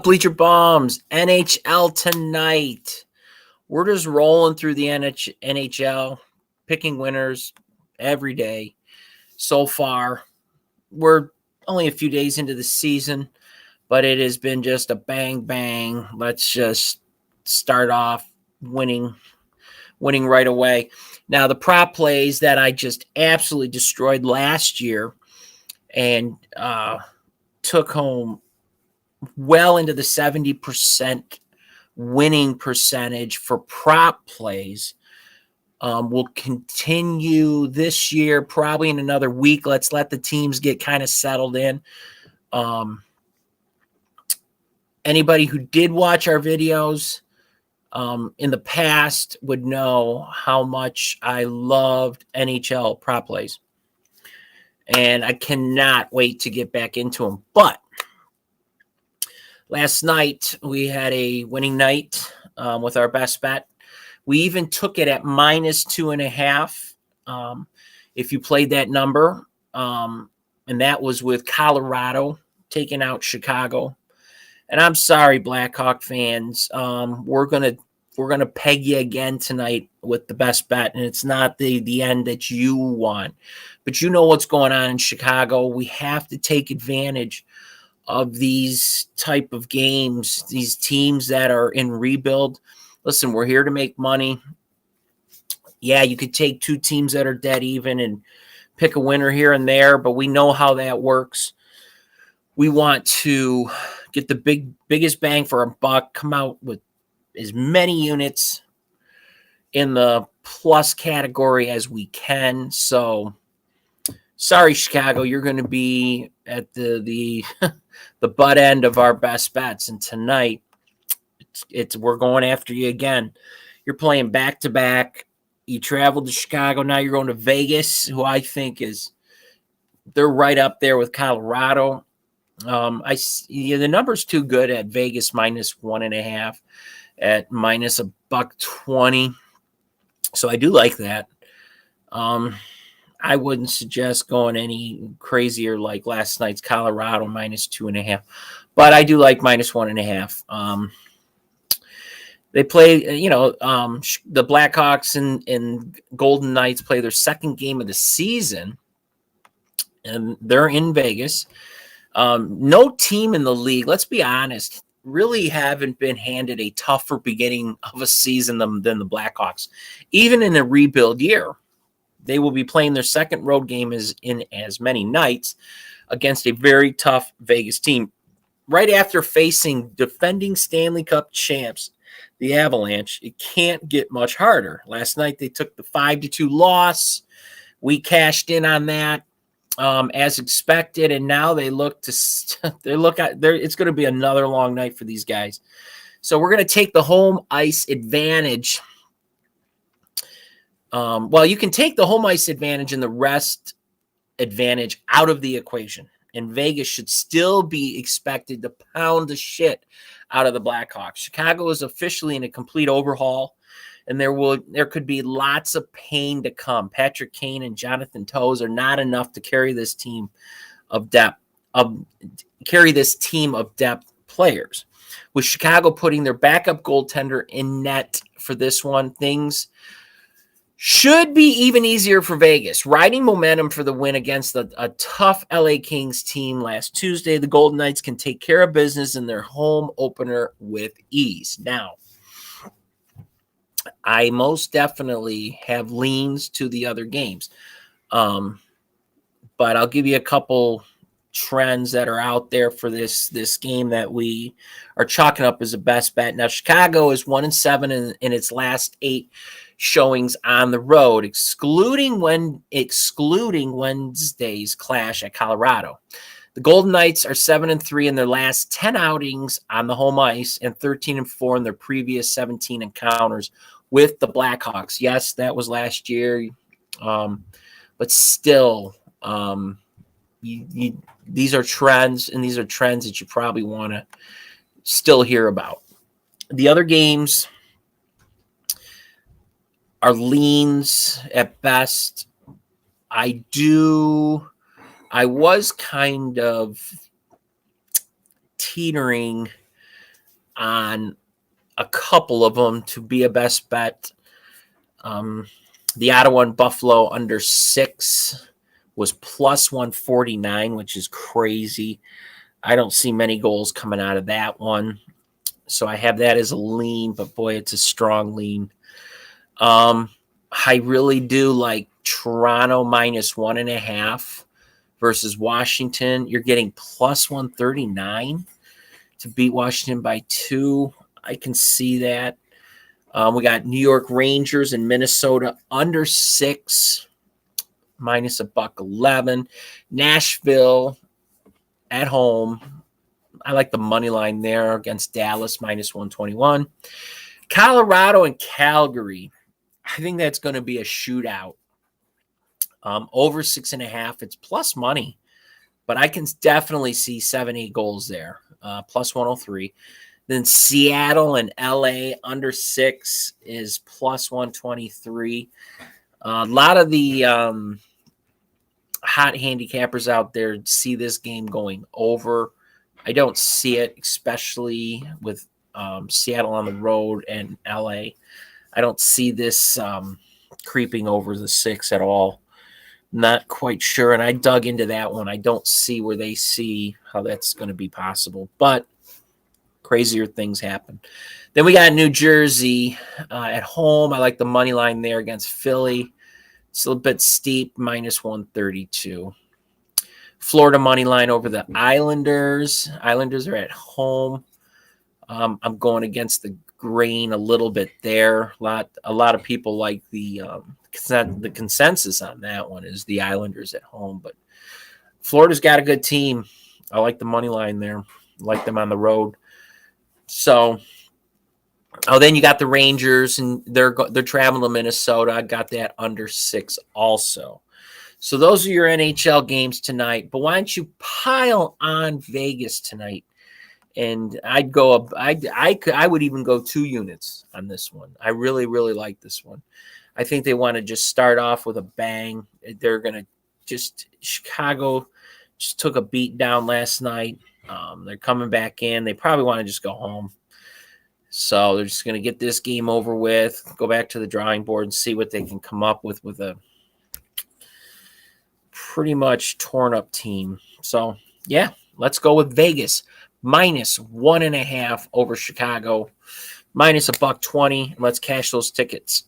Bleacher Bombs, NHL tonight. We're just rolling through the NHL, picking winners every day. So far, we're only a few days into the season, but it has been just a bang bang. Let's just start off winning right away. Now, the prop plays that I just absolutely destroyed last year and took home well into the 70% winning percentage for prop plays will continue this year, probably in another week. Let's let the teams get kind of settled in. Anybody who did watch our videos in the past would know how much I loved NHL prop plays. And I cannot wait to get back into them. But last night, we had a winning night with our best bet. We even took it at -2.5 if you played that number. And that was with Colorado taking out Chicago. And I'm sorry, Blackhawk fans. We're gonna peg you again tonight with the best bet, and it's not the end that you want. But you know what's going on in Chicago. We have to take advantage of these type of games, these teams that are in rebuild. Listen, we're here to make money. Yeah, you could take two teams that are dead even and pick a winner here and there, but we know how that works. We want to get the biggest bang for our buck, come out with as many units in the plus category as we can. So sorry, Chicago, you're going to be at the butt end of our best bets. And tonight, we're going after you again. You're playing back to back. You traveled to Chicago. Now you're going to Vegas, who I think they're right up there with Colorado. The number's too good at Vegas -1.5, at -$1.20. So I do like that. I wouldn't suggest going any crazier like last night's Colorado -2.5, but I do like -1.5. They play, the Blackhawks and Golden Knights play their second game of the season, and they're in Vegas. No team in the league, let's be honest, really haven't been handed a tougher beginning of a season than the Blackhawks. Even in a rebuild year, they will be playing their second road game in as many nights against a very tough Vegas team. Right after facing defending Stanley Cup champs, the Avalanche, it can't get much harder. Last night, they took the 5-2 loss. We cashed in on that as expected, and now they look to it's going to be another long night for these guys. So we're going to take the home ice advantage. You can take the home ice advantage and the rest advantage out of the equation. And Vegas should still be expected to pound the shit out of the Blackhawks. Chicago is officially in a complete overhaul, and there could be lots of pain to come. Patrick Kane and Jonathan Toews are not enough to carry this team of depth players. With Chicago putting their backup goaltender in net for this one, things should be even easier for Vegas. Riding momentum for the win against a tough LA Kings team last Tuesday, the Golden Knights can take care of business in their home opener with ease. Now, I most definitely have leans to the other games. But I'll give you a couple trends that are out there for this game that we are chalking up as a best bet. Now, Chicago is 1-7 in its last 8 showings on the road, excluding Wednesday's clash at Colorado. The Golden Knights are 7-3 in their last 10 outings on the home ice and 13-4 in their previous 17 encounters with the Blackhawks. Yes, that was last year, but still, these are trends, and these are trends that you probably want to still hear about. The other games are leans at best. I was kind of teetering on a couple of them to be a best bet. The Ottawa and Buffalo under 6 was plus 149, which is crazy. I don't see many goals coming out of that one. So I have that as a lean, but boy, it's a strong lean. I really do like Toronto minus 1.5 versus Washington. You're getting plus 139 to beat Washington by 2. I can see that. We got New York Rangers and Minnesota under 6 minus $1.11. Nashville at home. I like the money line there against Dallas minus 121. Colorado and Calgary. I think that's going to be a shootout. Over 6.5. It's plus money, but I can definitely see 7-8 goals there. Plus 103. Then Seattle and LA under 6 is plus 123. A lot of the hot handicappers out there see this game going over. I don't see it, especially with Seattle on the road and LA. I don't see this creeping over the 6 at all. Not quite sure. And I dug into that one. I don't see where they see how that's going to be possible. But crazier things happen. Then we got New Jersey at home. I like the money line there against Philly. It's a little bit steep, minus 132. Florida money line over the Islanders. Islanders are at home. I'm going against the grain a little bit there. A lot of people like the consensus on that one is the Islanders at home, but Florida's got a good team. I like the money line there. I like them on the road. So, then you got the Rangers, and they're traveling to Minnesota. I got that under 6 also. So those are your NHL games tonight. But why don't you pile on Vegas tonight? And I would even go 2 units on this one. I really, really like this one. I think they want to just start off with a bang. They're going to Chicago just took a beat down last night. They're coming back in. They probably want to just go home. So they're just going to get this game over with, go back to the drawing board and see what they can come up with a pretty much torn up team. So, yeah, let's go with Vegas. Minus 1.5 over Chicago. Minus $1.20. Let's cash those tickets.